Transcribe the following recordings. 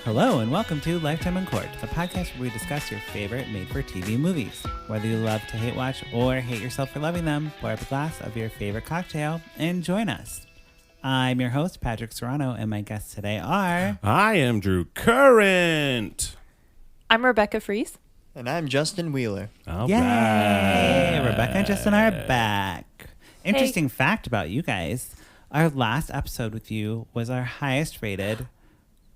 Hello and welcome to Lifetime in Court, the podcast where we discuss your favorite made-for-TV movies. Whether you love to hate watch or hate yourself for loving them, pour up a glass of your favorite cocktail and join us. I'm your host, Patrick Serrano, and my guests today are... I am Drew Current. I'm Rebekah Frese. And I'm Justin Wheeler. All Yay! right. Rebekah and Justin are back. Interesting fact about you guys. Our last episode with you was our highest rated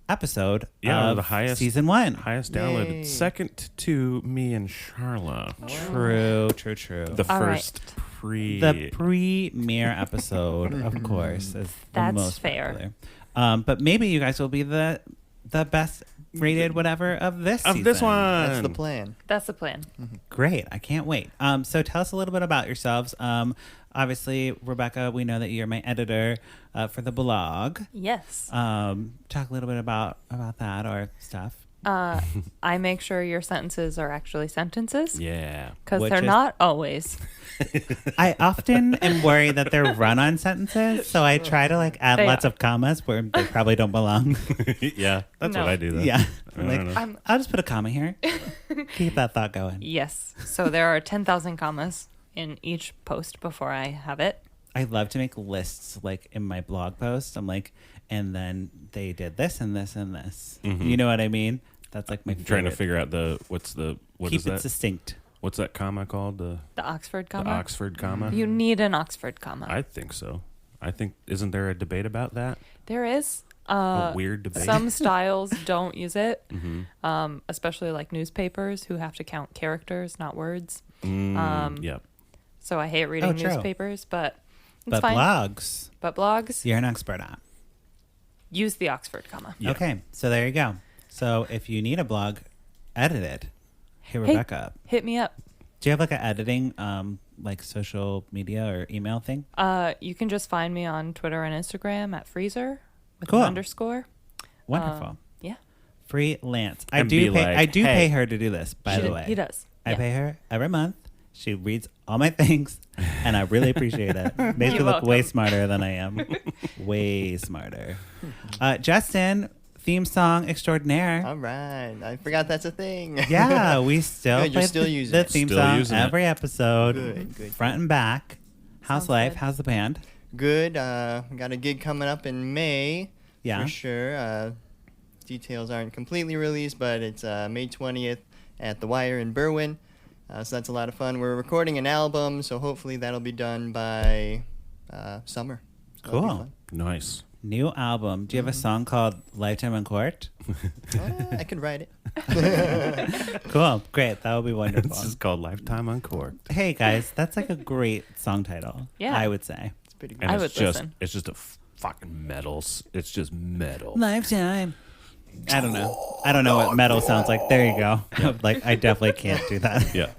episode of the highest season 1. Highest downloaded. Yay. Second to me and Charla. True. The All first The premiere episode, of course, is the That's most fair. popular. But maybe you guys will be the best rated whatever of this season. this one. That's the plan. That's the plan. Great. I can't wait. So tell us a little bit about yourselves. Obviously, Rebekah, we know that you're my editor for the blog. Yes. Talk a little bit about that or stuff. I make sure your sentences are actually sentences Yeah. because Which they're is- not always. I often am worried that they're run-on sentences, so I try to add They lots are. of commas where they probably don't belong. Yeah. That's No. what I do, though. Yeah. I don't know. I'll just put a comma here. Keep that thought going. Yes. So there are 10,000 commas in each post before I have it. I love to make lists in my blog post. I'm like, and then they did this and this and this. Mhm. You know what I mean? That's my favorite. Trying to figure out what Keep is it that? succinct. What's that comma called? The Oxford comma. Oxford comma? You need an Oxford comma. I think so. Isn't there a debate about that? There is. A weird debate. Some styles don't use it, Mm-hmm. especially newspapers who have to count characters, not words. Yeah. So I hate reading true. newspapers, but it's But fine. blogs, But blogs you're an expert at. use the Oxford comma. Yeah. Okay, so there you go. So if you need a blog edited, hit Rebekah up. Hit me up. Do you have an editing social media or email thing? You can just find me on Twitter and Instagram at Freezer with Cool. an underscore. Wonderful. Yeah. Freelance. I And do be pay. like, I do hey. pay her to do this. By the way, He does. I Yeah. pay her every month. She reads all my things, and I really appreciate it. Makes me You're look way welcome. smarter than I am. Way smarter. Justin, theme song extraordinaire. All right. I forgot that's a thing. Yeah, we still Good, you're play still using the it. theme Still song using it. every episode, Good. front and back. How's Sounds life? good. How's the band? Good. Got a gig coming up in May. Yeah. For sure. Details aren't completely released, but it's May 20th at The Wire in Berwyn. So that's a lot of fun. We're recording an album, so hopefully that'll be done by summer. So that'll be Cool. fun. Nice. New album. Do you have a song called Lifetime in Court? I could write it. Cool. Great. That would be wonderful. This is called Lifetime on Court. Hey, guys, that's a great song title. Yeah. I would say. It's pretty good. And I it's would just listen. it's just a fucking metals. It's just metal. Lifetime. I don't know. I don't know what metal sounds like. There you go. I definitely can't do that. Yeah.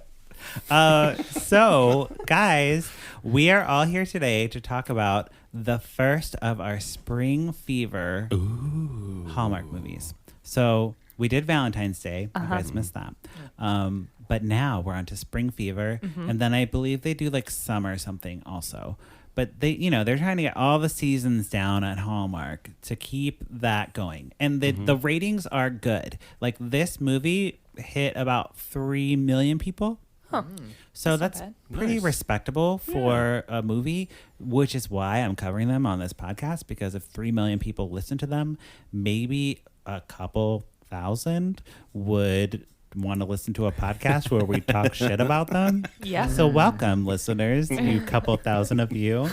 So, guys, we are all here today to talk about the first of our Spring Fever Hallmark movies. So, we did Valentine's Day. You guys missed that. But now we're on to Spring Fever. And then I believe they do summer something also. But they're trying to get all the seasons down at Hallmark to keep that going. And the ratings are good. This movie hit about 3 million people. Huh. So That's that's not pretty Nice. respectable for a movie, which is why I'm covering them on this podcast, because if 3 million people listen to them, maybe a couple thousand would want to listen to a podcast where we talk shit about them. Yeah. So welcome, listeners, you couple thousand of you.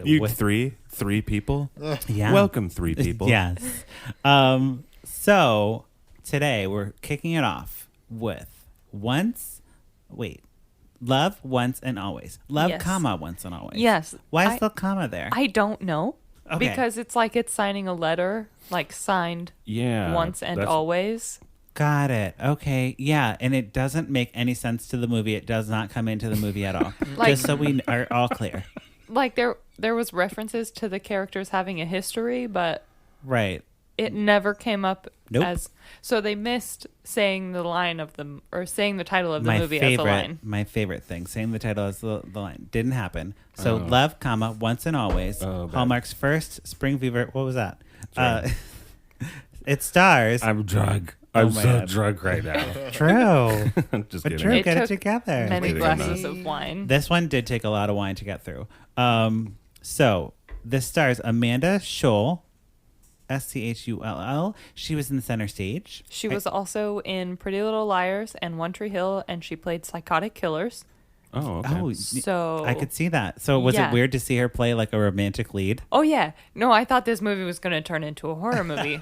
You with- three people. yeah. Welcome, 3 people. Yes. So today we're kicking it off with Love, Once, and Always. Love, Yes. comma, Once and Always. Yes. Why is the comma there? I don't know. Okay. Because it's like it's signing a letter, signed Yeah. once and that's- always. Got it. Okay. Yeah. And it doesn't make any sense to the movie. It does not come into the movie at all. Just so we are all clear. There was references to the characters having a history, but Right. it never came up Nope. as so they missed saying the line of the or saying the title of the movie as a line. My favorite thing, saying the title as the line, didn't happen. So Love, comma, Once and Always, Oh, bad. Hallmark's first Spring Fever. What was that? Sorry. It stars. I'm drunk. Oh I'm my so God. drunk right now. True. Just But kidding. Drew, It get it took together. Many Kidding, glasses I'm of wine. This one did take a lot of wine to get through. So this stars Amanda Schull, Schull. She was in the center stage. She was also in Pretty Little Liars and One Tree Hill, and she played psychotic killers. Oh, okay. Oh, So I could see that. So was Yeah. it weird to see her play like a romantic lead? Oh yeah, no, I thought this movie was going to turn into a horror movie.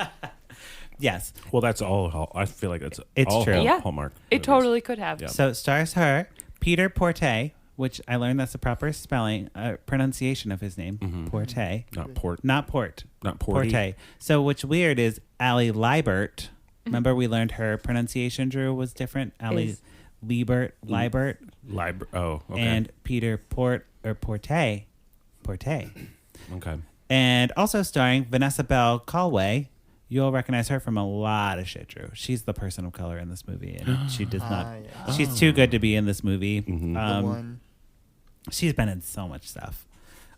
Yes. Well, that's all. I feel like it's all true. Yeah. Hallmark. It movies. totally could have. Yeah. So it stars her, Peter Porte, which I learned that's the proper spelling, pronunciation of his name, Porte. Not Port. Not Port. Not Porty. Porte. So what's weird is Allie Liebert. Remember we learned her pronunciation, Drew, was different? Allie Is- Liebert. Oh, okay. And Peter Porte. Porte. Okay. And also starring Vanessa Bell Calloway. You'll recognize her from a lot of shit, Drew. She's the person of color in this movie, and she does not. Yeah. She's too good to be in this movie. The one. She's been in so much stuff,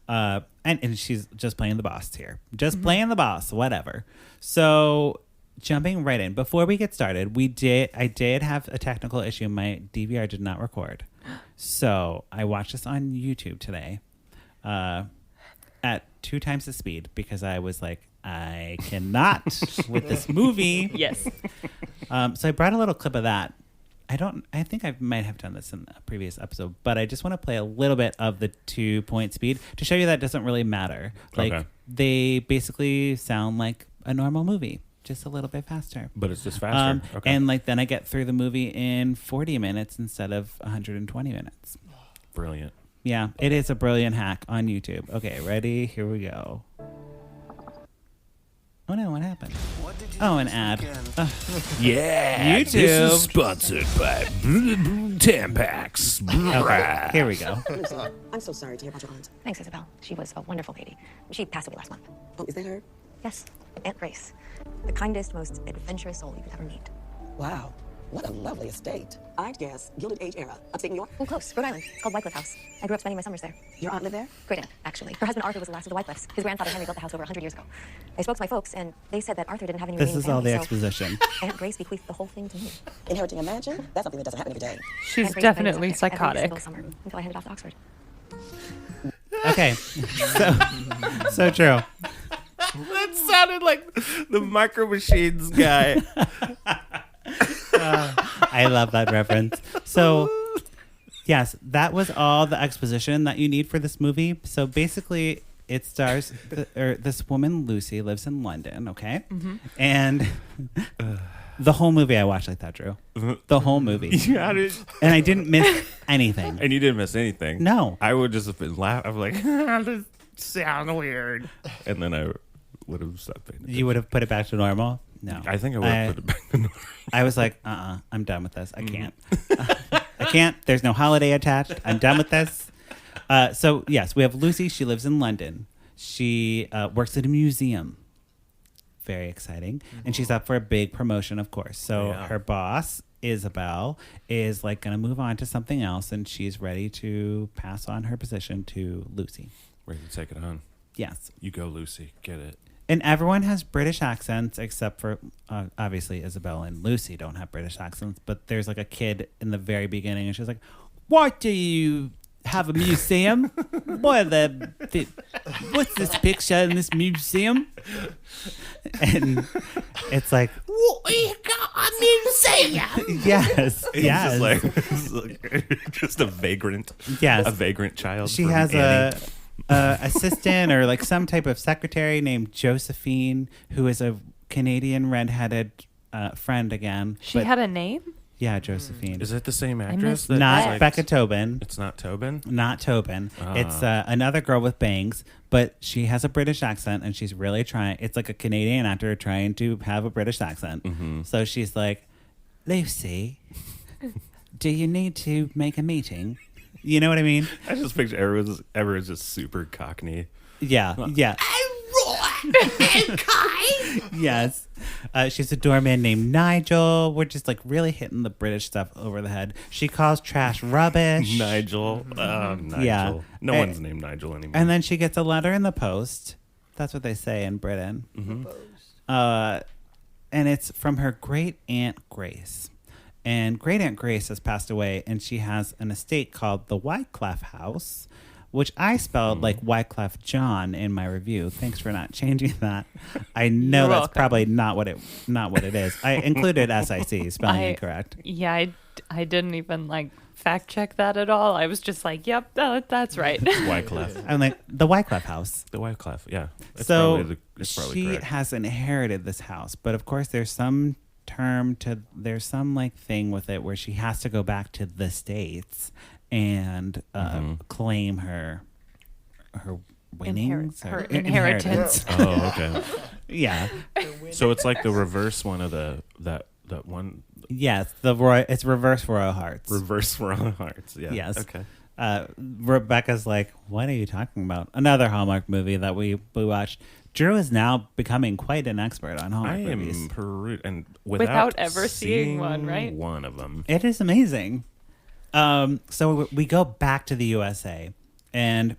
and she's just playing the boss here. Just playing the boss, whatever. So jumping right in. Before we get started, I did have a technical issue. My DVR did not record, so I watched this on YouTube today, at 2 times the speed because I was like, I cannot with this movie. Yes. So I brought a little clip of that. I think I might have done this in a previous episode, but I just want to play a little bit of the 2-point speed to show you that doesn't really matter. Like Okay. they basically sound like a normal movie, just a little bit faster. But it's just faster. Okay. And like then I get through the movie in 40 minutes instead of 120 minutes. Brilliant. Yeah, it is a brilliant hack on YouTube. Okay, ready? Here we go. Oh no, what happened? Oh, an ad. Yeah. YouTube. This is sponsored by Tampax. Okay, here we go. Lucy, I'm so sorry to hear about your aunt. Thanks, Isabel. She was a wonderful lady. She passed away last month. Oh, is that her? Yes, Aunt Grace. The kindest, most adventurous soul you could ever meet. Wow, what a lovely estate. I'd guess Gilded Age era. Upstate New York? Oh, close. Rhode Island. It's called Wycliffe House. I grew up spending my summers there. Your aunt lived there? Great aunt, actually. Her husband Arthur was the last of the Wycliffes. His grandfather Henry built the house over 100 years ago. I spoke to my folks, and they said that Arthur didn't have any This remaining is all the family, exposition. So Aunt Grace bequeathed the whole thing to me. Inheriting a mansion? That's something that doesn't happen every day. She's Aunt Grace definitely invited us up there every psychotic. single summer until I headed off to Oxford. Okay, so true. That sounded like the Micro Machines guy. I love that reference. So, yes, that was all the exposition that you need for this movie. So basically, it stars this woman, Lucy, lives in London, okay? And the whole movie I watched like that, Drew. The whole movie. Yeah, And I didn't miss anything. and you didn't miss anything. No. I would just have been laughing. I'm like, this sounds weird. And then I would have stopped paying attention. You would have put it back to normal? No. I think I would have put it back to normal. I was like, I'm done with this. I can't. I can't. There's no holiday attached. I'm done with this. So, yes, we have Lucy. She lives in London. She works at a museum. Very exciting. And she's up for a big promotion, of course. So Yeah. her boss, Isabel, is like going to move on to something else. And she's ready to pass on her position to Lucy. Ready to take it on. Yes. You go, Lucy. Get it. And everyone has British accents except for, obviously, Isabel and Lucy don't have British accents. But there's like a kid in the very beginning, and she's like, "Why do you have a museum? What's this picture in this museum?" And it's like, We got a museum. yes, yes. It's like just a vagrant. Yes. A vagrant child. She from has Annie. a assistant or like some type of secretary named Josephine, who is a Canadian redheaded friend again. She had a name? Yeah, Josephine. Is it the same actress? missed that Not that. like- Becca Tobin. It's not Tobin? Not Tobin. It's another girl with bangs, but she has a British accent and she's really trying. It's like a Canadian actor trying to have a British accent. So she's like, "Lucy, do you need to make a meeting?" You know what I mean? I just picture everyone's just super cockney. Yeah. Yeah. Okay. Yes. She's a doorman named Nigel. We're just like really hitting the British stuff over the head. She calls trash rubbish. Nigel. Nigel. Yeah. No Eh, one's named Nigel anymore. And then she gets a letter in the post. That's what they say in Britain. and it's from her great aunt Grace. And great aunt Grace has passed away, and she has an estate called the Wycliffe House, which I spelled like Wycliffe John in my review. Thanks for not changing that. I know You're that's welcome. probably not what it is. I included SIC, spelling incorrect. Yeah, I didn't even like fact check that at all. I was just like, yep, that's right. Wycliffe. I'm like, the Wycliffe House. The Wycliffe, yeah. It's So probably she correct. has inherited this house, but of course there's some like thing with it where she has to go back to the States and claim her winnings, Her inheritance. Oh, okay. Yeah. So it's like the reverse one of that one. Yes, it's reverse Royal Hearts. Reverse Royal Hearts. Yeah. Yes. Okay. Rebecca's like, what are you talking about? Another Hallmark movie that we watched. Drew is now becoming quite an expert on Hallmark movies. And Without ever seeing one, right? One of them. It is amazing. So we go back to the USA, and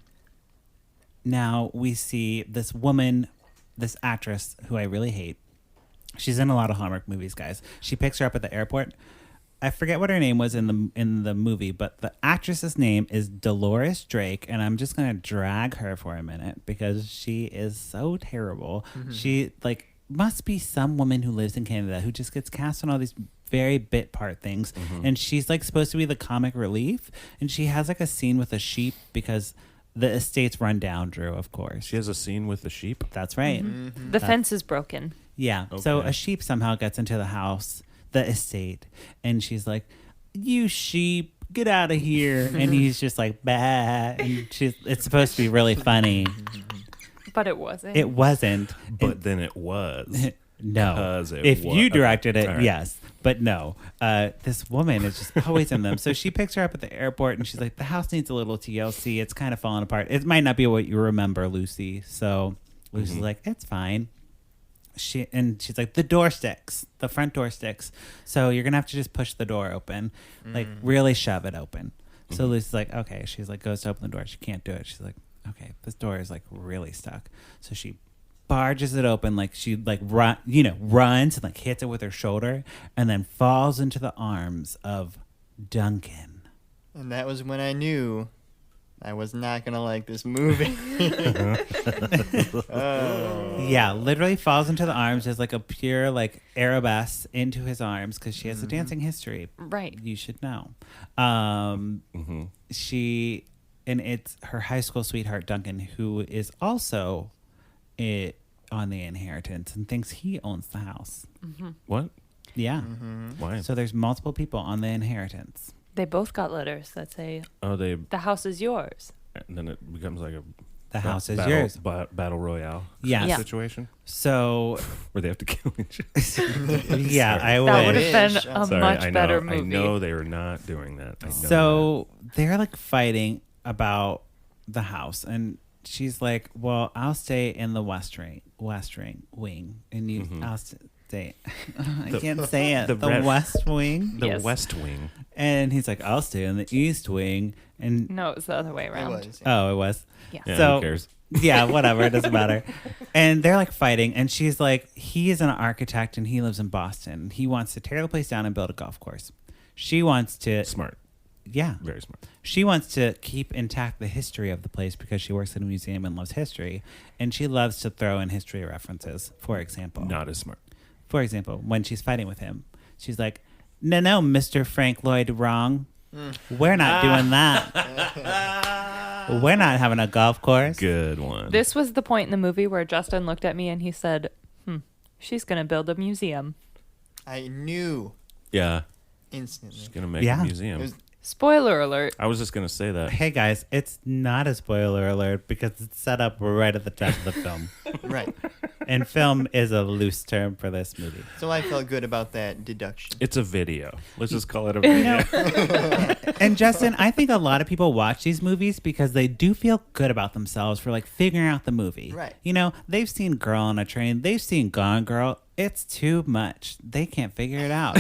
now we see this woman, this actress who I really hate. She's in a lot of Hallmark movies, guys. She picks her up at the airport. I forget what her name was in the movie, but the actress's name is Dolores Drake, and I'm just gonna drag her for a minute because she is so terrible. Mm-hmm. She must be some woman who lives in Canada who just gets cast on all these very bit part things, and she's like supposed to be the comic relief, and she has like a scene with a sheep because the estate's run down. Drew, of course. She has a scene with the sheep. That's right. Mm-hmm. The fence is broken. Yeah. So Okay. a sheep somehow gets into the house, the estate, and she's like, "You sheep, get out of here!" And he's just like, "Bah!" And it's supposed to be really funny. But it wasn't. It wasn't. But then it was. No. 'Cause it If wa- you okay. directed it, All right. yes. But no. This woman is just always in them. So she picks her up at the airport, and she's like, "The house needs a little TLC. It's kind of falling apart. It might not be what you remember, Lucy." So Lucy's like, "It's fine." She's like, the door sticks, the front door sticks, so you're gonna have to just push the door open, like really shove it open. So Lucy's like, okay. She's like, goes to open the door, she can't do it. She's like, okay, this door is like really stuck. So she barges it open, like she like runs and like hits it with her shoulder, and then falls into the arms of Duncan. And that was when I knew I was not gonna like this movie. Yeah, literally falls into the arms. There's like a pure like arabesque into his arms because she has a dancing history. Right. You should know. She, and it's her high school sweetheart Duncan, who is also on the inheritance and thinks he owns the house. What? Yeah. Why? So there's multiple people on the inheritance. They both got letters that say, They. the house is yours. And then it becomes like a. The house is battle, yours. Battle royale. Yeah. Yeah. situation So where they have to kill each other. yeah, I That would wish. have been a Sorry, much I know, better movie. I know they were not doing that. I know So they're like fighting about the house, and she's like, "Well, I'll stay in the west wing, and you, I'll stay." I can't say it. The West Wing. The Yes. West Wing. And he's like, "I'll stay in the East Wing." And No, it was the other way It around. was. oh, it was. Yeah. Yeah, So- who cares? Yeah, whatever. It doesn't matter. And they're like fighting, and she's like, he is an architect, and he lives in Boston. He wants to tear the place down and build a golf course. She wants to, Smart. yeah, Very smart. she wants to keep intact the history of the place because she works in a museum and loves history, and she loves to throw in history references. For example, Not as smart. for example, when she's fighting with him, she's like, "No, Mr. Frank Lloyd Wrong. We're not doing that. We're not having a golf course." Good one. This was the point in the movie where Justin looked at me and he said, she's going to build a museum. I knew Yeah. instantly. She's going to make Yeah. a museum. It was- Spoiler alert. I was just going to say that. Hey guys, it's not a spoiler alert because it's set up right at the top of the film. right. And film is a loose term for this movie. So I felt good about that deduction. It's a video. Let's just call it a video. And Justin, I think a lot of people watch these movies because they do feel good about themselves for like figuring out the movie. Right. You know, they've seen Girl on a Train, they've seen Gone Girl. It's too much. They can't figure it out.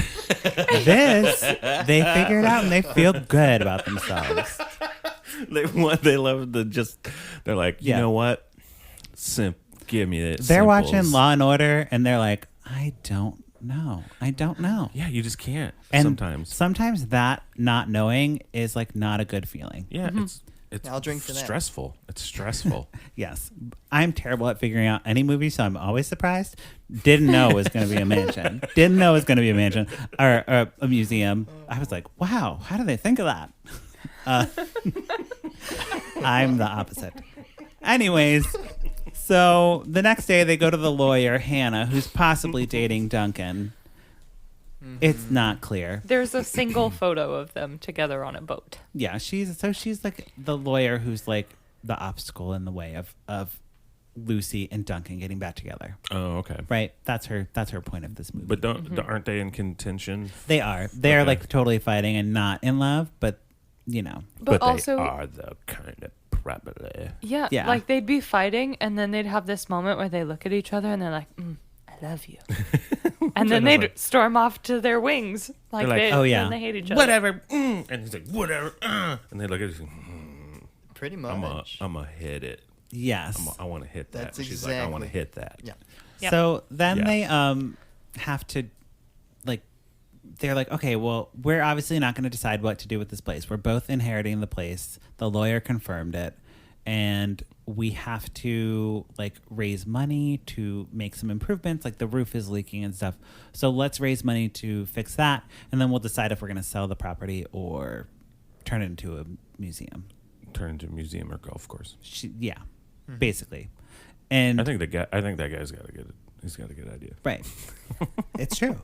This, they figure it out and they feel good about themselves. They love the just, they're like, you Yeah. know what? Give me it. They're watching Law and Order and they're like, I don't know. I don't know. Yeah, you just can't And sometimes. that not knowing is like not a good feeling. Yeah, it's I'll drink for that. stressful. It's stressful. Yes. I'm terrible at figuring out any movie, so I'm always surprised. Didn't know it was going to be a mansion. Didn't know it was going to be a mansion or a museum. I was like, wow, how do they think of that? I'm the opposite. Anyways, so the next day they go to the lawyer, Hannah, who's possibly dating Duncan. It's not clear. There's a single photo of them together on a boat. Yeah, she's like the lawyer who's like the obstacle in the way of Lucy and Duncan getting back together. Oh, okay. Right? That's her point of this movie. But aren't they in contention? They are. They're like totally fighting and not in love, but you know. But they also are the kind of probably. Yeah, like they'd be fighting and then they'd have this moment where they look at each other and they're like, I love you. And then they'd storm off to their wings. Like, oh, yeah. And they hate each other. Whatever. And he's like, whatever. And they look at it. Pretty much. I'm going to hit it. Yes. I want to hit that. That's She's exactly. like, I want to hit that. Yeah. Yep. So then they have to, like, they're like, okay, well, we're obviously not going to decide what to do with this place. We're both inheriting the place. The lawyer confirmed it. And we have to, like, raise money to make some improvements. Like, the roof is leaking and stuff. So let's raise money to fix that. And then we'll decide if we're going to sell the property or turn it into a museum. Turn into a museum or golf course. Basically. And I think that guy's got a good idea. Right. It's true.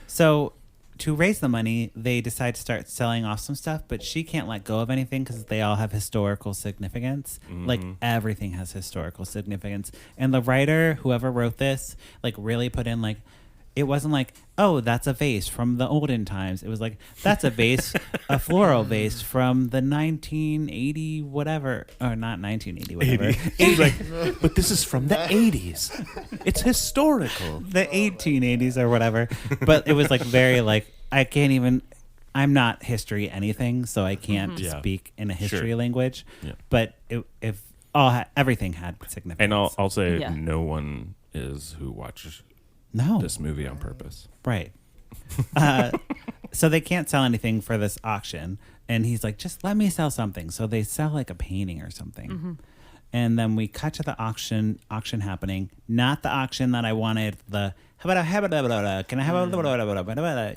So to raise the money, they decide to start selling off some stuff, but she can't let go of anything because they all have historical significance. Like, everything has historical significance. And the writer, whoever wrote this, like, really put in, like, it wasn't like, oh, that's a vase from the olden times. It was like, that's a vase, a floral vase from the 1980 whatever, or not 1980 whatever. He's like, but this is from the 80s. It's historical. The 1880s or whatever. But it was like very like, I'm not history anything, so I can't speak in a history language. Yeah. But everything had significance. And I'll say no one is who watches this movie on purpose. Right. So they can't sell anything for this auction. And he's like, just let me sell something. So they sell like a painting or something. And then we cut to the auction happening. Not the auction that I wanted. Can I have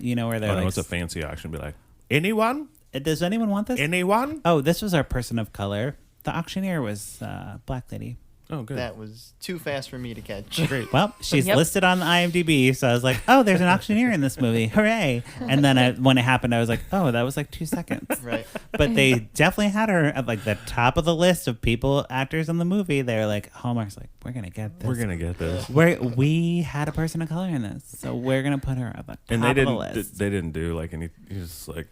you know, where they're like, it's a fancy auction. Be like, anyone? Does anyone want this? Anyone? Oh, this was our person of color. The auctioneer was black lady. Oh, good. That was too fast for me to catch. Great. Well, she's listed on the IMDb, so I was like, oh, there's an auctioneer in this movie. Hooray. And then when it happened, I was like, oh, that was like 2 seconds. Right. But they definitely had her at like the top of the list of actors in the movie. They're like, Hallmark's like, we're going to get this. We're going to get this. We had a person of color in this, so we're going to put her at the top of the list. They didn't do like any, just like,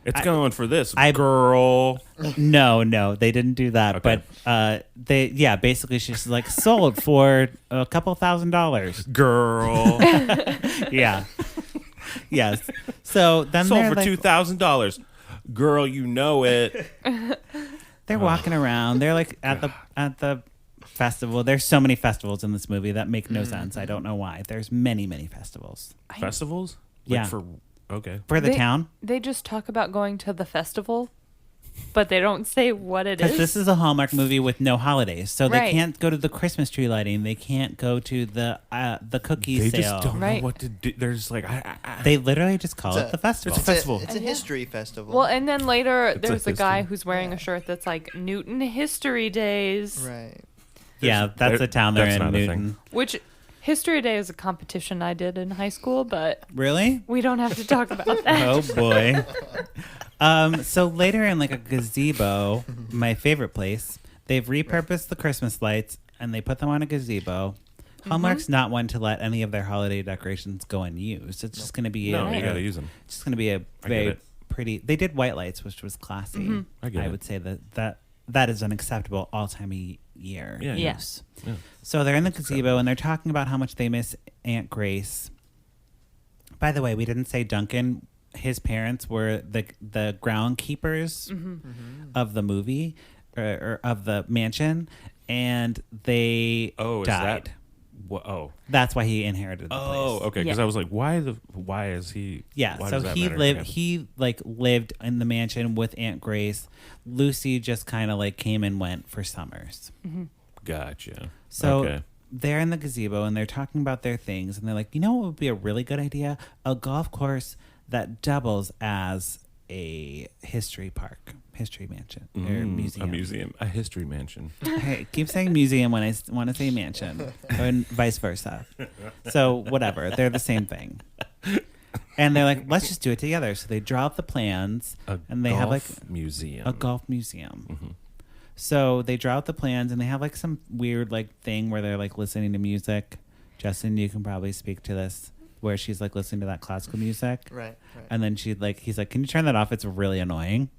it's going for this, girl. No, they didn't do that. Okay. But basically she's like sold for a couple $1,000s. Girl. Yeah. Yes. So then sold for like, $2,000. Girl, you know it. They're walking around. They're like at the festival. There's so many festivals in this movie that make no sense. I don't know why. There's many, many festivals. Festivals? Yeah. For the town? They just talk about going to the festival, but they don't say what it is. Because this is a Hallmark movie with no holidays. So they can't go to the Christmas tree lighting. They can't go to the cookie sale. They just don't know what to do. They're just like... They literally just call it the festival. It's a festival. It's a history festival. Well, and then later there's a guy who's wearing a shirt that's like Newton History Days. Right. Yeah, that's the town they're in, Newton. Which... History Day is a competition I did in high school, but really, we don't have to talk about that. Oh boy. So later in like a gazebo, my favorite place, they've repurposed the Christmas lights and they put them on a gazebo. Hallmark's not one to let any of their holiday decorations go unused. It's just going to be you got to use them. It's just going to be a very pretty. They did white lights, which was classy. I would say that is an acceptable all time of year use. Yeah. So they're in the gazebo and they're talking about how much they miss Aunt Grace. By the way, we didn't say Duncan. His parents were the groundkeepers of the movie or of the mansion, and they died. Oh. That's why he inherited the place. Oh, okay. Because I was like, why is he? Yeah. Why So does that he matter? lived. Yeah. He lived in the mansion with Aunt Grace. Lucy just kind of came and went for summers. Gotcha. So okay. they're in the gazebo and they're talking about their things, and they're like, you know what would be a really good idea? A golf course that doubles as a history mansion, or museum. A history mansion. Hey, keep saying museum when I want to say mansion, and vice versa. So whatever, they're the same thing. And they're like, let's just do it together. So they draw up the plans, and they have museum. a golf museum. So they draw out the plans, and they have some weird thing where they're listening to music. Justin, you can probably speak to this, where she's listening to that classical music. Right. And then he's like, can you turn that off? It's really annoying.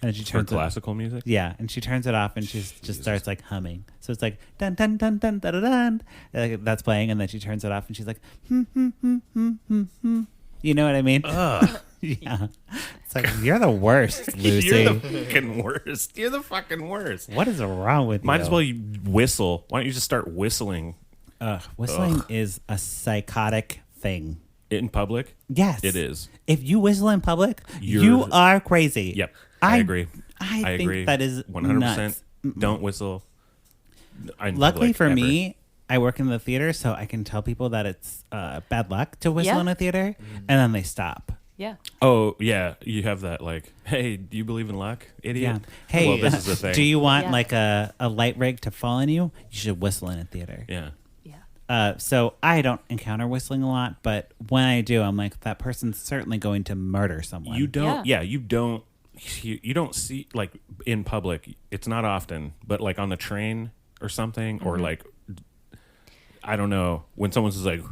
And then she For turns classical music? Yeah, and she turns it off, and she just starts humming. So it's dun dun dun dun dun dun. That's playing, and then she turns it off, and she's like, You know what I mean? Yeah. It's you're the worst, Lucy. You're the fucking worst. You're the fucking worst. What is wrong with you? Might as well you whistle. Why don't you just start whistling? Whistling is a psychotic thing. In public? Yes. It is. If you whistle in public, you are crazy. Yep. I agree. I think agree. that is 100%. nuts. Don't whistle. Luckily for me, I work in the theater, so I can tell people that it's bad luck to whistle in a theater, and then they stop. Yeah. Oh, yeah. You have that hey, do you believe in luck, idiot? Yeah. Hey, well, this is the thing. Do you want a light rig to fall on you? You should whistle in a theater. Yeah. So I don't encounter whistling a lot, but when I do, I'm that person's certainly going to murder someone. You don't. Yeah, you don't see in public. It's not often, but on the train or something, or I don't know, when someone's just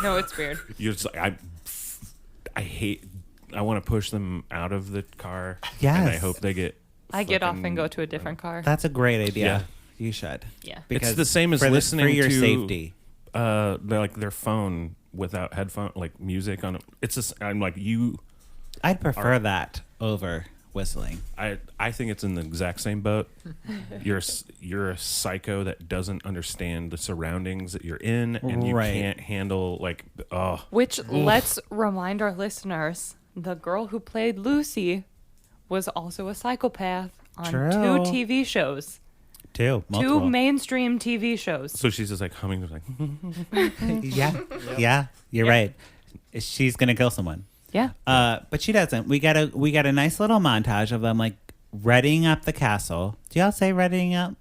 No, it's weird. You're just I hate. I want to push them out of the car. Yes. And I hope they get. I get off and go to a different car. That's a great idea. Yeah. You should. Yeah. It's the same as for listening for your to safety. their phone without headphone, music on it. It's just I'm you. I'd prefer that over whistling. I think it's in the exact same boat. You're a psycho that doesn't understand the surroundings that you're in, and you can't handle Which let's remind our listeners: the girl who played Lucy was also a psychopath on True. 2 TV shows. Multiple. 2 mainstream TV shows. So she's just humming, Yeah, you're right. She's gonna kill someone. Yeah. But she doesn't. We got a nice little montage of them readying up the castle. Do y'all say readying up?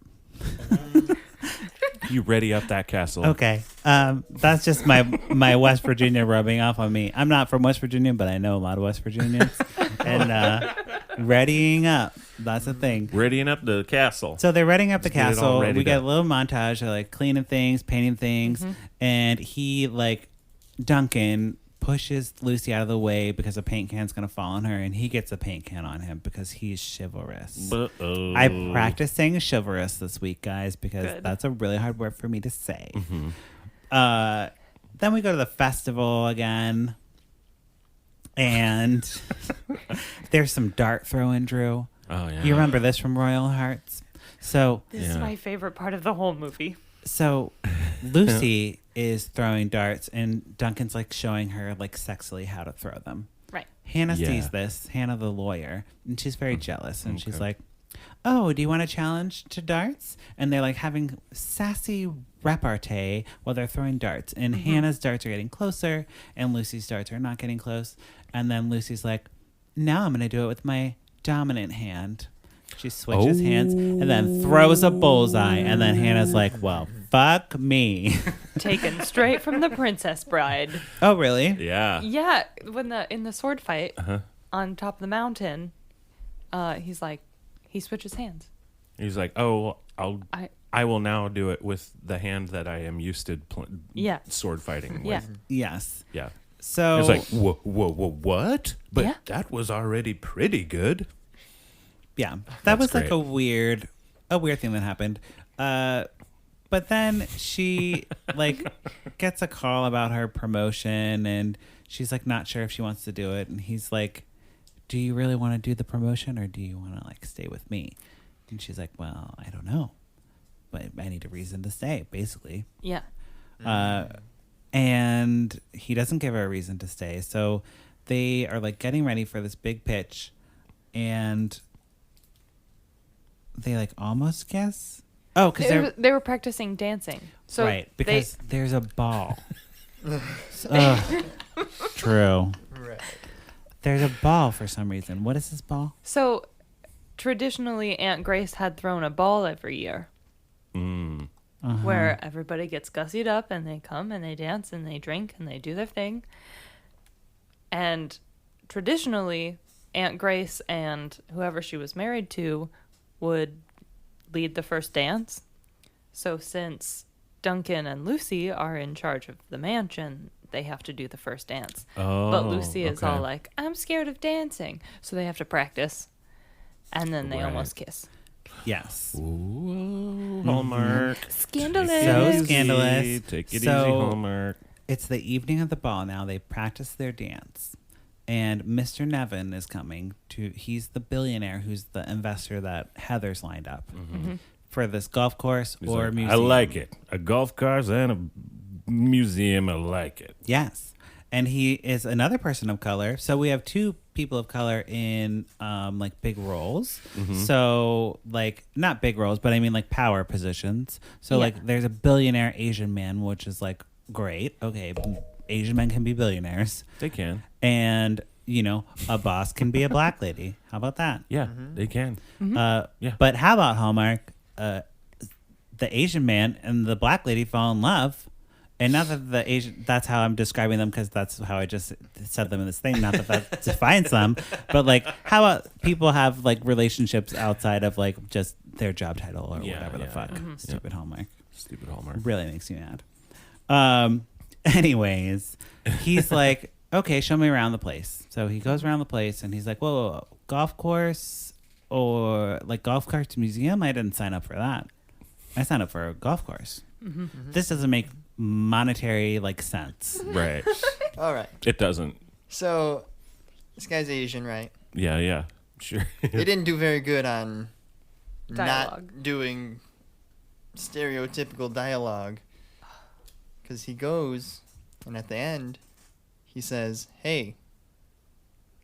You ready up that castle? Okay. That's just my West Virginia rubbing off on me. I'm not from West Virginia, but I know a lot of West Virginians. And readying up. That's the thing. Readying up the castle. So they're readying up the Let's get it all castle. readied We get up. a little montage of cleaning things, painting things, and he Duncan pushes Lucy out of the way because a paint can's gonna fall on her, and he gets a paint can on him because he's chivalrous. I practiced saying chivalrous this week, guys, because that's a really hard word for me to say. Then we go to the festival again, and there's some dart throwing, Drew. Oh yeah. You remember this from Royal Hearts? So This is my favorite part of the whole movie. So Lucy is throwing darts, and Duncan's showing her sexily how to throw them. Right. Hannah sees this, Hannah the lawyer, and she's very jealous, and she's like, oh, do you want a challenge to darts? And they're having sassy repartee while they're throwing darts, and Hannah's darts are getting closer, and Lucy's darts are not getting close. And then Lucy's like, now I'm going to do it with my dominant hand. She switches hands and then throws a bullseye, and then Hannah's like, well, fuck me. Taken straight from the Princess Bride. Oh, really? Yeah. Yeah, when in the sword fight on top of the mountain, he switches hands. He's like, oh, I will now do it with the hand that I am used to sword fighting with. Yeah. Yes. Yeah. So it's like, whoa, what? But Yeah. that was already pretty good. yeah, that That's was great. a weird thing that happened. But then she gets a call about her promotion, and she's not sure if she wants to do it. And he's like, do you really want to do the promotion, or do you want to stay with me? And she's like, well, I don't know. but I need a reason to stay, basically. Yeah. And he doesn't give her a reason to stay. So they are like getting ready for this big pitch, and they like almost kiss. Oh, because They were practicing dancing. So right, because there's a ball. True. Right. There's a ball for some reason. What is this ball? So traditionally, Aunt Grace had thrown a ball every year. Where everybody gets gussied up and they come and they dance and they drink and they do their thing. And traditionally, Aunt Grace and whoever she was married to would lead the first dance. So since Duncan and Lucy are in charge of the mansion, they have to do the first dance. But Lucy is all like, I'm scared of dancing. So they have to practice. And then they almost kiss. Yes. Ooh, Hallmark. Scandalous. So scandalous. Take it easy, So- Hallmark. It's the evening of the ball now. They practice their dance. And Mr. Nevin is coming to, he's the billionaire who's the investor that Heather's lined up for this golf course He's or like, museum. I like it. A golf course and a museum. I like it. Yes. And he is another person of color. So we have two people of color in like big roles. So like not big roles, but I mean like power positions. So like there's a billionaire Asian man, which is like great. Okay, Asian men can be billionaires. They can. And, you know, a boss can be a black lady. How about that? Yeah, they can. Yeah. Yeah. But how about Hallmark? The Asian man and the black lady fall in love. And not that the Asian, that's how I'm describing them because that's how I just said them in this thing. Not that that defines them, but like, how about people have like relationships outside of like just their job title or whatever the fuck? Stupid Hallmark. Stupid Hallmark. Really makes me mad. Anyways, he's like, okay, show me around the place. So he goes around the place and he's like, whoa, golf course or like golf course museum? I didn't sign up for that. I signed up for a golf course. This doesn't make monetary like sense. Right. All right. It doesn't. So, this guy's Asian, right? Yeah. Sure. They didn't do very good on Dialogue. not doing stereotypical dialogue. Because he goes, and at the end, he says, hey,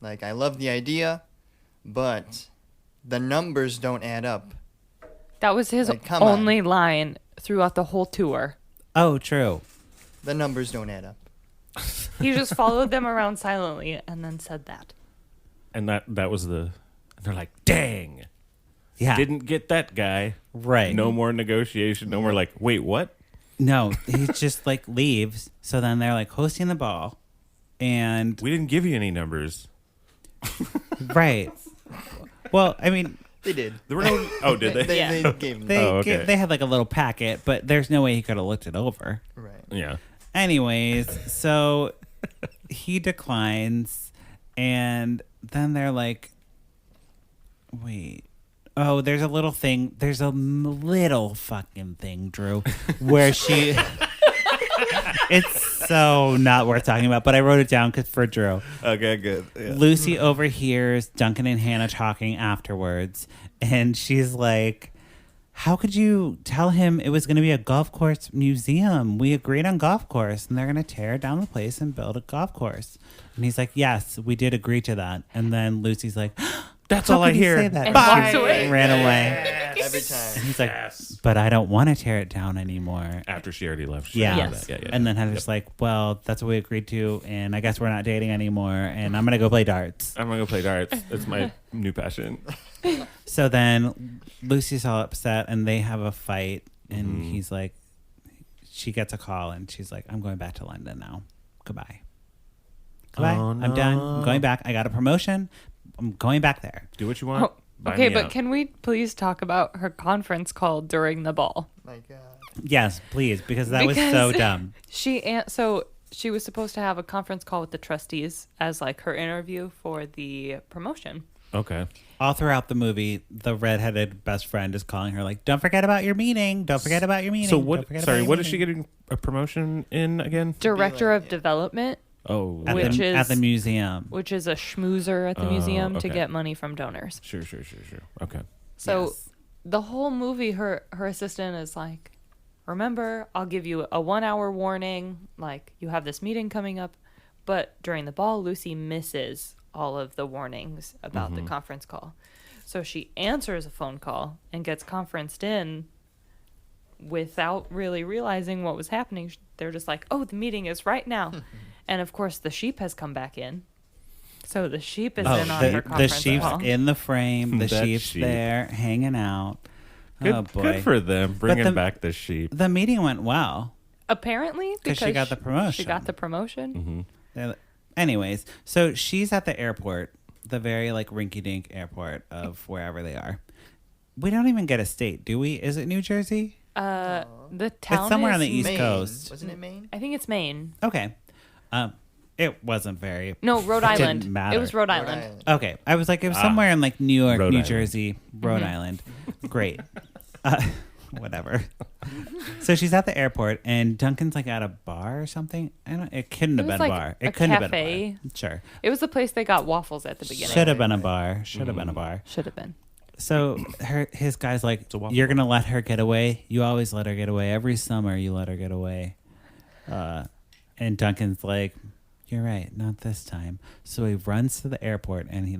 like, I love the idea, but the numbers don't add up. That was his Like, come on. only line throughout the whole tour. Oh, true. The numbers don't add up. He just followed them around silently and then said that. And that was they're like, dang. Yeah. Didn't get that guy. Right. No more negotiation. No more like, wait, what? No, he just like leaves. So then they're like hosting the ball. And We didn't give you any numbers. right. Well, I mean, They did. There were no. Oh, did they? They gave him they okay. they had like a little packet, but there's no way he could have looked it over. Right. Yeah. Anyways, so he declines, and then they're like, wait. Oh, there's a little thing. There's a little fucking thing, Drew, where she. It's so not worth talking about, but I wrote it down for Drew. Okay, good. Yeah. Lucy overhears Duncan and Hannah talking afterwards, and she's like, how could you tell him it was going to be a golf course museum? We agreed on golf course, and they're going to tear down the place and build a golf course. And he's like, yes, we did agree to that. And then Lucy's like, That's how all I could he hear. say that? And And walks she away. ran away. Every time. And he's like, but I don't want to tear it down anymore. After she already left. She Yeah. said Yes. that. Yeah. And then Heather's like, well, that's what we agreed to, and I guess we're not dating anymore, and I'm going to go play darts. I'm gonna go play darts. It's my new passion. So then Lucy's all upset, and they have a fight, and he's like, she gets a call, and she's like, I'm going back to London now. Goodbye. Goodbye. Oh, I'm done. I'm going back. I got a promotion. I'm going back there. Do what you want. Oh, Buy okay, me but out. can we please talk about her conference call during the ball? My God. Yes, please, because that was Because- so dumb. So she was supposed to have a conference call with the trustees as like her interview for the promotion. Okay. All throughout the movie, the redheaded best friend is calling her like, don't forget about your meeting. Don't forget about your meeting. So Don't what? forget about Sorry, your what is she meeting." getting a promotion in again? Director like- of development, Oh, At, Which the, is- at the museum. which is a schmoozer at the museum to okay. get money from donors. sure. Okay. So Yes. the whole movie, her assistant is like, remember, I'll give you a 1 hour warning. Like, you have this meeting coming up. But during the ball, Lucy misses all of the warnings about the conference call. So she answers a phone call and gets conferenced in without really realizing what was happening. They're just like, oh, the meeting is right now. And of course, the sheep has come back in. So the sheep is in on her conference the sheep's call. in the frame. The That sheep's sheep. there hanging out. Good, Oh boy. good for them bringing back the sheep. The meeting went well. Apparently, because she got the promotion. She got the promotion. Anyways, so she's at the airport, the very like rinky-dink airport of wherever they are. We don't even get a state, do we? Is it New Jersey? The town It's somewhere is on the East Maine. Coast. Wasn't it Maine? I think it's Maine. Okay. It wasn't very. No, Rhode It Island. didn't matter. It was Rhode Rhode Island. Island. Okay, I was like, it was somewhere in like New York, Rhode New Island. Jersey, Rhode Island. Great. Whatever. So she's at the airport, and Duncan's like at a bar or something. I don't. It couldn't have was been a like bar. a It couldn't have cafe. been a bar. Sure. It was the place they got waffles at the beginning. Should have been a bar. Should have been a bar. Should have been. So his guy's like, a waffle you're gonna let her get away. You always let her get away. Every summer you let her get away. And Duncan's like, you're right, not this time. So he runs to the airport and he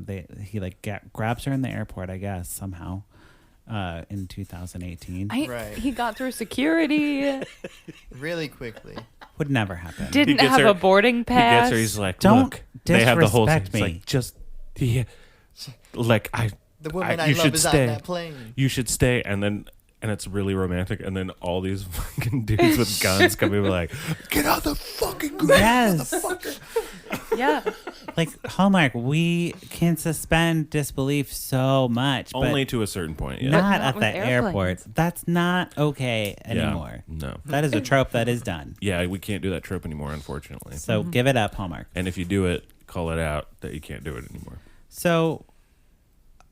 grabs her in the airport, I guess somehow, in 2018. Right. He got through security. Really quickly. Would never happen. Didn't gets have her- a boarding He pass. gets her. He's like, Don't look, they have the whole thing. disrespect It's me. like, just, yeah, like The woman I you love should is stay. on that plane. You should stay, and it's really romantic, and then all these fucking dudes with guns come in, like, get out the fucking ground, Yes. motherfucker. Yeah. Like Hallmark, we can suspend disbelief so much, but Only to a certain point. Yeah. not Not at with the airport. airplanes. That's not okay anymore. No. That is a trope that is done. Yeah, we can't do that trope anymore, unfortunately. So give it up, Hallmark. And if you do it, call it out that you can't do it anymore. So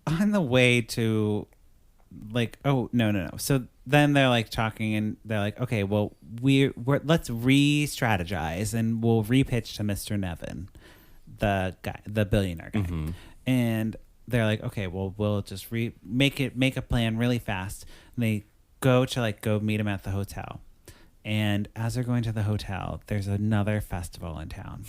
on the way to no. So then they're like talking and they're like, okay, well, we're let's re-strategize and we'll repitch to Mr. Nevin, the guy, the billionaire guy. And they're like, okay, well, we'll just make a plan really fast. And they go meet him at the hotel. And as they're going to the hotel, there's another festival in town.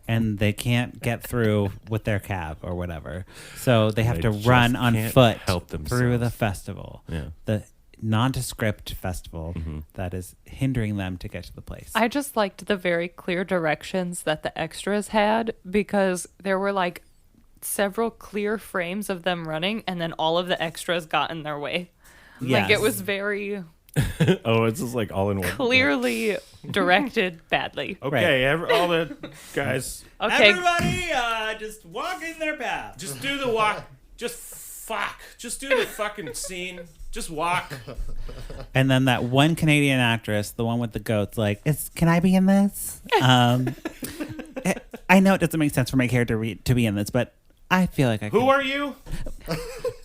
And they can't get through with their cab or whatever. So they have They to just run on can't foot help through themselves. the festival. Yeah. The nondescript festival that is hindering them to get to the place. I just liked the very clear directions that the extras had because there were like several clear frames of them running and then all of the extras got in their way. Like it Yes. was very Oh, it's just like all in one. clearly directed badly. Okay, all the guys, Okay. Everybody, just walk in their path. just do the walk. Just do the fucking scene. Just walk. And then that one Canadian actress, the one with the goats, like, can I be in this? I know it doesn't make sense for my character to be in this, but I feel like I can. Who are you?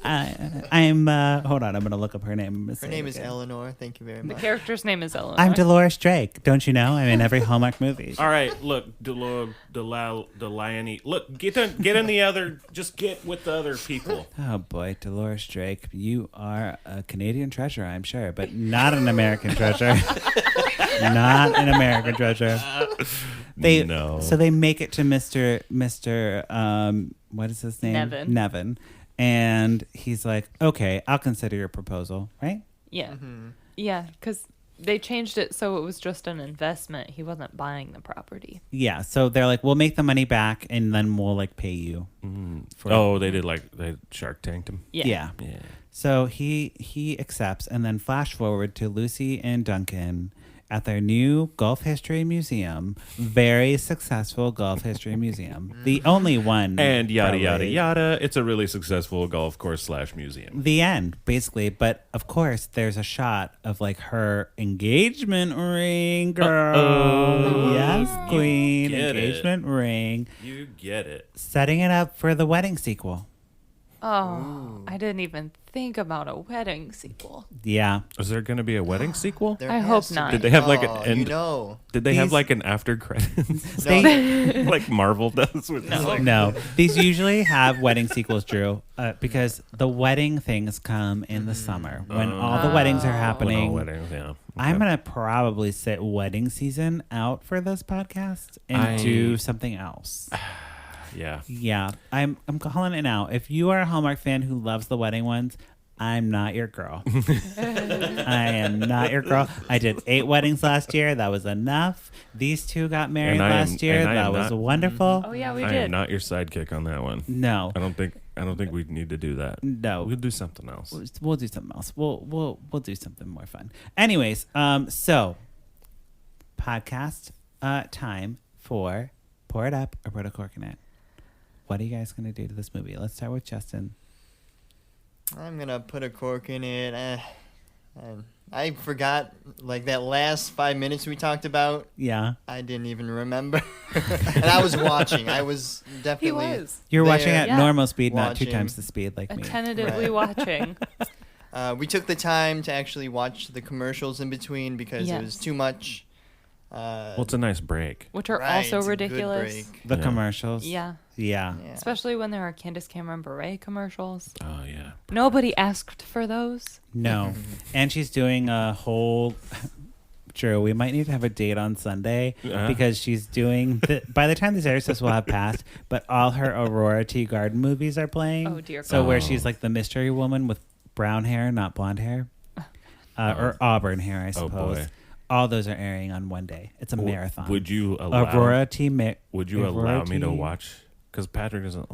I'm, hold on, I'm going to look up her name. Her name is Eleanor. Thank you very The much. character's name is Eleanor. I'm Dolores Drake. Don't you know? I'm in every Hallmark movie. All right, look, Delione. Look, get in the other. Just get with the other people. Oh boy, Dolores Drake, you are a Canadian treasure, I'm sure, but not an American treasure. Not an American treasure. No. So they make it to Mr. What is his name? Nevin. And he's like, okay, I'll consider your proposal, right? Yeah. Yeah, because they changed it so it was just an investment. He wasn't buying the property. Yeah. So they're like, we'll make the money back and then we'll like pay you. Oh, they did they Shark Tanked him. Yeah. Yeah. So he accepts, and then flash forward to Lucy and Duncan at their new golf history museum. Very successful golf history museum. The only one. And yada yada probably. yada. It's a really successful golf course / museum. The end, basically. But of course, there's a shot of like her engagement ring, girl. Yes, queen. get it. Engagement ring. You get it. Setting it up for the wedding sequel. Oh, I didn't even think about a wedding sequel. Yeah. Is there going to be a wedding sequel? There I has hope to not. be. Did they have like an Oh, end? You know. Did they have These- like an after credits? They, Like Marvel does with no, these usually have wedding sequels, Drew, because the wedding things come in the summer when all the weddings are happening. weddings, yeah. I'm Okay. gonna probably sit wedding season out for this podcast and do something else. Yeah. Yeah, I'm calling it now. If you are a Hallmark fan who loves the wedding ones, I'm not your girl. I am not your girl. I did 8 weddings last year. That was enough. These 2 got married And I am- last year. and I That am was not- wonderful. Oh yeah, we I did. am not your sidekick on that one. No, I don't think we need to do that. no. We'll do something else. We'll do something else. We'll do something more fun. Anyways, so podcast time for Pour It Up or Put a Cork in It. What are you guys gonna do to this movie? Let's start with Justin. I'm gonna put a cork in it. And I forgot, like, that last 5 minutes we talked about. Yeah, I didn't even remember. And I was watching. I was He definitely. was you're there. watching at Yeah. normal speed, not 2 Watching. times the speed like me. tentatively Right. watching. We took the time to actually watch the commercials in between because it was Yes. too much. Well, it's a nice break. Which are Right, also it's a good ridiculous. break. The Yeah. commercials. Yeah. Yeah. Yeah. Especially when there are Candace Cameron Bure commercials. Oh yeah. Nobody asked for those. No. And she's doing a whole. True. We might need to have a date on Sunday because she's doing. By the time this airs, this will have passed. But all her Aurora Tea Garden movies are playing. Oh, dear So where God. she's like the mystery woman with brown hair, not blonde hair, or auburn hair, I Oh, suppose. boy. All those are airing on one day. It's a marathon. Would you allow? Aurora Tea? Would you Aurora allow me to Tea- watch? Because Patrick doesn't.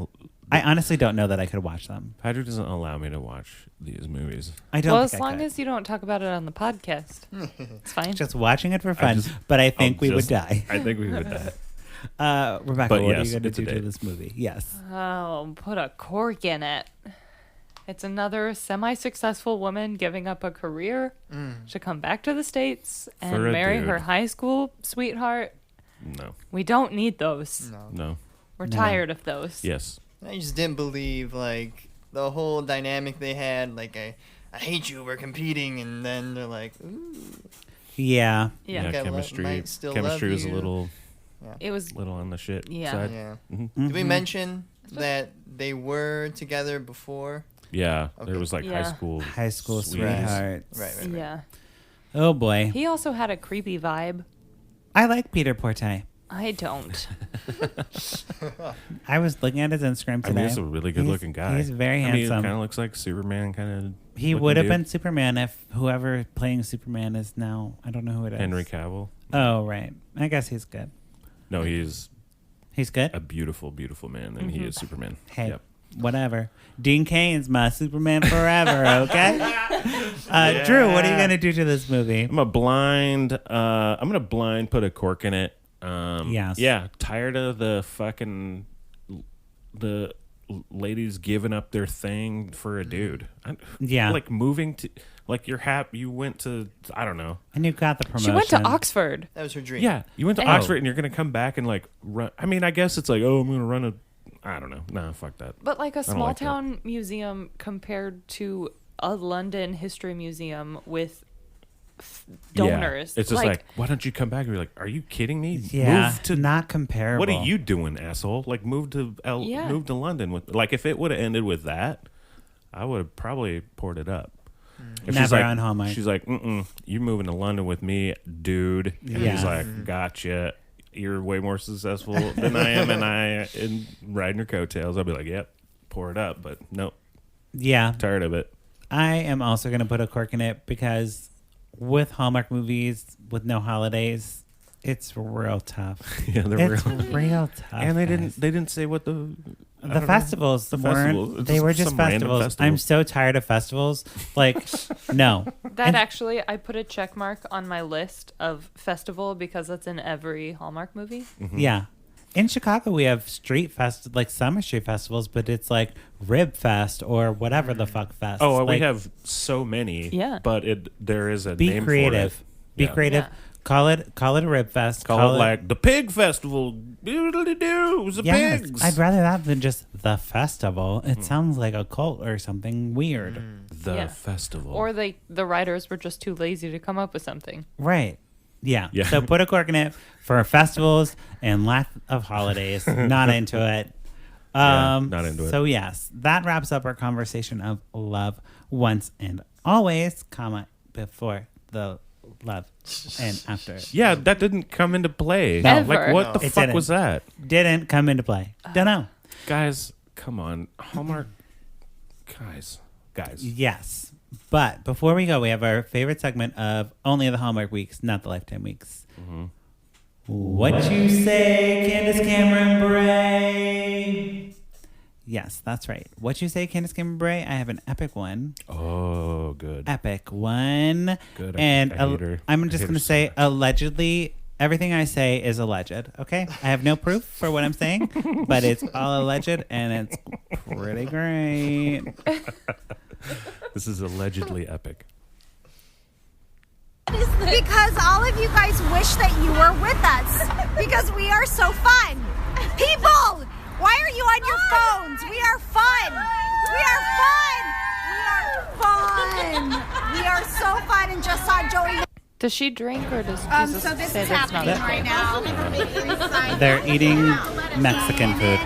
I honestly don't know that I could watch them. Patrick doesn't allow me to watch these movies. I don't. Well, think as I long could. as you don't talk about it on the podcast, it's fine. Just watching it for fun, just- but I think I'll we would just- die. I think we would die. Rebecca, But what are yes, you going to it's a do to date. this movie? Yes. Oh, put a cork in it. It's another semi-successful woman giving up a career to come back to the States For and a marry dude. her high school sweetheart. No. We don't need those. No. We're No. tired of those. Yes. I just didn't believe, like, the whole dynamic they had. Like, I hate you, we're competing. And then they're like, ooh. Yeah. Yeah. Like, I chemistry. might still Chemistry love was a you. little It was on the shit Yeah. side. Yeah. Mhm. Did we Mhm. mention that they were together before? Yeah. Okay. There was like Yeah. High school sweeties. sweethearts. Right. yeah. Oh boy. He also had a creepy vibe. I like Peter Porte. I don't. I was looking at his Instagram I today. mean, he's a really good looking guy. He's very I mean, handsome. he kind of looks like Superman, kind of. He would have been Superman if whoever playing Superman is now. I don't know who it is. Henry Cavill. Oh, right. I guess he's good. No, he's He's good? a beautiful, beautiful man, and he is Superman. Hey, Yep. whatever. Dean Kane's my Superman forever, okay? Drew, what are you going to do to this movie? I'm gonna blind put a cork in it. Yes. Yeah. Tired of the fucking the ladies giving up their thing for a dude. Yeah. Like moving to like you're happy you went to I don't know. And you got the promotion. She went to Oxford. That was her dream. Yeah, you went to Oh. Oxford and you're gonna come back and like run. I mean, I guess it's like I'm gonna run a. I don't know. Nah, fuck that. But like a don't small like that. town museum compared to a London history museum with donors. Yeah. It's just like, why don't you come back? And you're like, are you kidding me? Yeah, Move to not comparable. What are you doing, asshole? Like, move to Yeah. move to London with. Like, if it would have ended with that, I would have probably poured it up. If she's Never like, on Hallmark. She's like, you moving to London with me, dude. And Yeah. he's like, gotcha. You're way more successful than I am, and riding your coattails. I'll be like, yep, pour it up. But nope, Yeah. tired of it. I am also going to put a cork in it because with Hallmark movies, with no holidays, it's real tough. Yeah, they're It's real. real tough. And they guys. didn't say what the The festivals The weren't. festivals. They It's were just some random festivals. I'm festivals. so tired of festivals. Like, no. that And- actually, I put a check mark on my list of festival because that's in every Hallmark movie. Yeah. In Chicago, we have like summer street festivals, but it's like Rib Fest or whatever the fuck fest. Oh, like, we have so many. Yeah. But there is a Be name creative. for it. Be Yeah. creative. Yeah. Call it a rib fest. Call it like the pig festival. Doodly-doo, it was the pigs. I'd rather that than just the festival. It sounds like a cult or something weird. The festival. Or the writers were just too lazy to come up with something. Right. Yeah. Yeah. So put a cork in it for festivals and lack of holidays. Not into it. Not into it. So yes, that wraps up our conversation of love once and always, comma, before the love and after. Yeah, that didn't come into play. No. Like, Ever. what the It fuck didn't. was that? Didn't come into play. Don't know. Guys, come on. Hallmark. Guys. Yes. But before we go, we have our favorite segment of only the Hallmark weeks, not the Lifetime weeks. Mm-hmm. What you say, Candace Cameron Bure? Yes, that's right. What you say, Candace Cameron Bure? I have an epic one. Oh, good. Epic one. Good. And I hate her. I'm I just hate going her to so say, much. allegedly, everything I say is alleged. Okay? I have no proof for what I'm saying, but it's all alleged, and it's pretty great. This is allegedly epic. Because all of you guys wish that you were with us. Because we are so fun. People, why are you on your phones? We are fun. We are fun. We are fun. We are so fun and just saw Joey. Does she drink or does Jesus So this say is that's not happening okay? right now. They're eating Mexican food.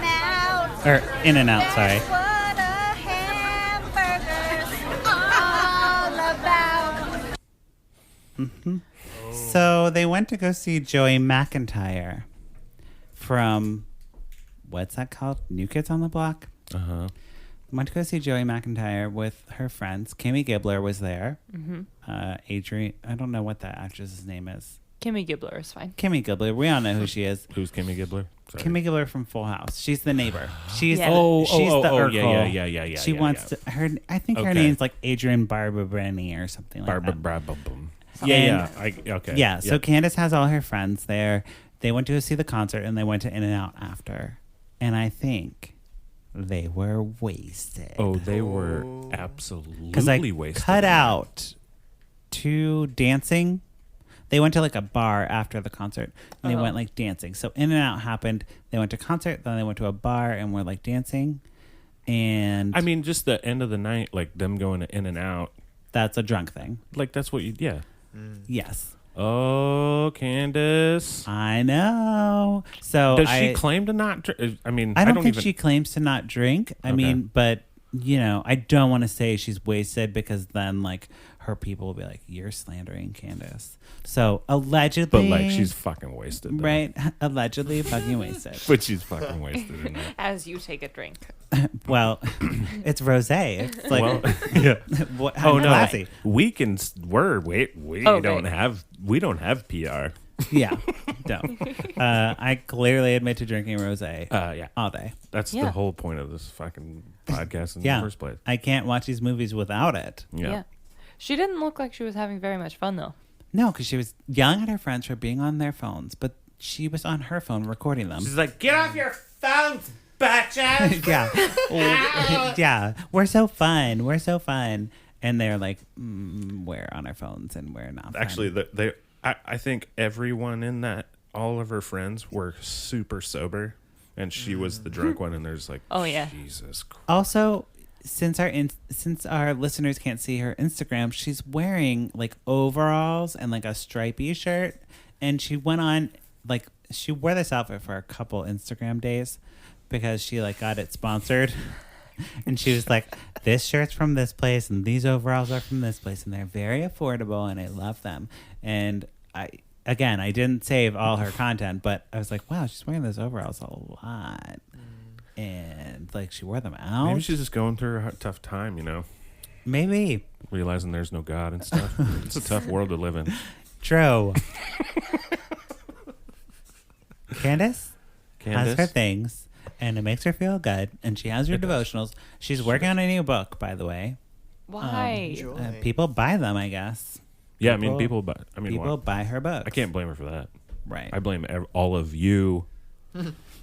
Or In-N-Out, sorry. What a hamburger's all about. So they went to go see Joey McIntyre from, what's that called? New Kids on the Block? Uh-huh. Went to go see Joey McIntyre with her friends. Kimmy Gibbler was there. Adrian, I don't know what that actress's name is. Kimmy Gibbler is fine. Kimmy Gibbler. We all know who she is. Who's Kimmy Gibbler? Sorry. Kimmy Gibbler from Full House. She's the neighbor. She's Yeah. she's the Urkel. Yeah. She wants to. Her. I think her Okay. name's like Adrian Barbabrini or something like that. Yeah. And- Okay. Yeah. So Candace has all her friends there. They went to go see the concert and they went to In-N-Out after. And I think they were wasted. Oh, they were Because absolutely wasted. cut out to dancing. They went to like a bar after the concert and they went like dancing. So In-N-Out happened. They went to concert, then they went to a bar and were like dancing. And I mean, just the end of the night, like them going to In-N-Out, that's a drunk thing. like that's what you. Yeah. Yes. Oh, Candace. I know. So Does she claim to not drink? I mean, I don't think even. she claims to not drink. I Okay. mean, but you know, I don't want to say she's wasted because then like her people will be like, "You're slandering Candace." So allegedly, But like, she's fucking wasted. Though. right. Allegedly, fucking wasted. But she's fucking wasted. In that. As you take a drink. Well, it's rosé. It's like, Well, yeah. how Oh no, classy. we can. We Oh, don't right. have. We don't have PR. Yeah, don't. I clearly admit to drinking rosé. Yeah. all day. That's Yeah. the whole point of this fucking podcast in Yeah, the first place. I can't watch these movies without it. Yeah. She didn't look like she was having very much fun though. No, because she was yelling at her friends for being on their phones, but she was on her phone recording them. She's like, get off your phones, bitches. Yeah. Yeah. We're so fun. We're so fun. And they're like, we're on our phones and we're not fun. Actually, I think everyone in that, all of her friends were super sober, and she was the drunk one. And there's like, Oh, yeah. Jesus Christ. Also, since our listeners can't see her Instagram, she's wearing like overalls and like a stripy shirt. And she went on, like, she wore this outfit for a couple Instagram days because she like got it sponsored. And she was like, this shirt's from this place and these overalls are from this place and they're very affordable and I love them. And I didn't save all her content, but I was like, wow, she's wearing those overalls a lot. And like she wore them out. Maybe she's just going through a tough time, you know, Maybe. realizing there's no God and stuff. It's a tough world to live in. True. Candace has her things. And it makes her feel good. And she has her devotionals. She's working on a new book, by the way. Why? People buy them, I guess. Yeah, I mean, people buy. I mean, People what? buy her books. I can't blame her for that. Right. I blame all of you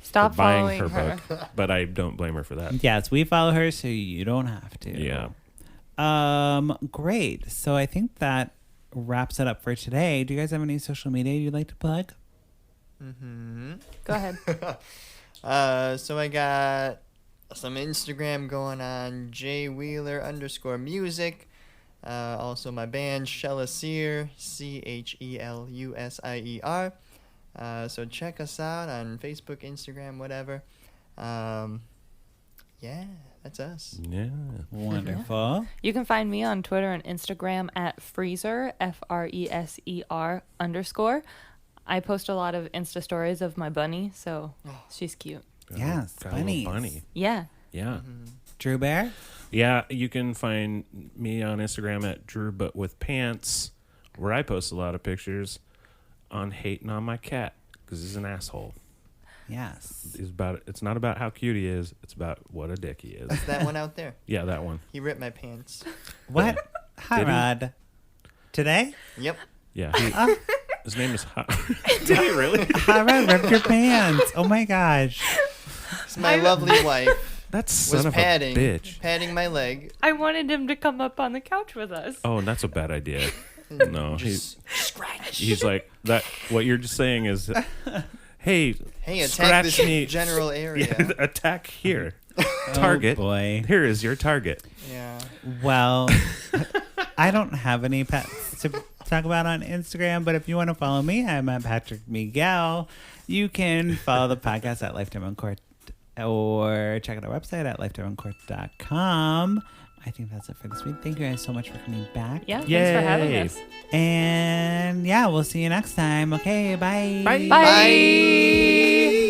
Stop for buying following her her. book, but I don't blame her for that. Yes, we follow her, so you don't have to. Yeah. Great. So I think that wraps it up for today. Do you guys have any social media you'd like to plug? Go ahead. So I got some Instagram going on, jwheeler_music. Also my band, Chelusier, Chelusier. So check us out on Facebook, Instagram, whatever. Yeah, that's us. Yeah. Wonderful. You can find me on Twitter and Instagram at Freezer, FRESER_. I post a lot of Insta stories of my bunny, so she's cute. Yes, Got a little bunnies. bunny. Yeah. Yeah. Drew Bear? Yeah, you can find me on Instagram at Drew But With Pants, where I post a lot of pictures on hating on my cat because he's an asshole. Yes. It's not about how cute he is. It's about what a dick he is. That's that one out there. Yeah, that one. He ripped my pants. What? Hi, Did he? Rod. Today? Yep. Yeah. His name is Did he really? Hi, Rod ripped your pants. Oh my gosh. It's my lovely wife. That's son Was of padding, a bitch. padding my leg. I wanted him to come up on the couch with us. Oh, that's a bad idea. No, he's like that. What you're just saying is, hey, attack scratch this me, general area. Yeah, attack here. Target. Oh boy. Here is your target. Yeah. Well, I don't have any pets to talk about on Instagram, but if you want to follow me, I'm at Patrick Miguel. You can follow the podcast at Lifetime on Court or check out our website at lifetimeoncourt.com. I think that's it for this week. Thank you guys so much for coming back. Yeah, thanks for having us. And yeah, we'll see you next time. Okay, bye. Bye. Bye.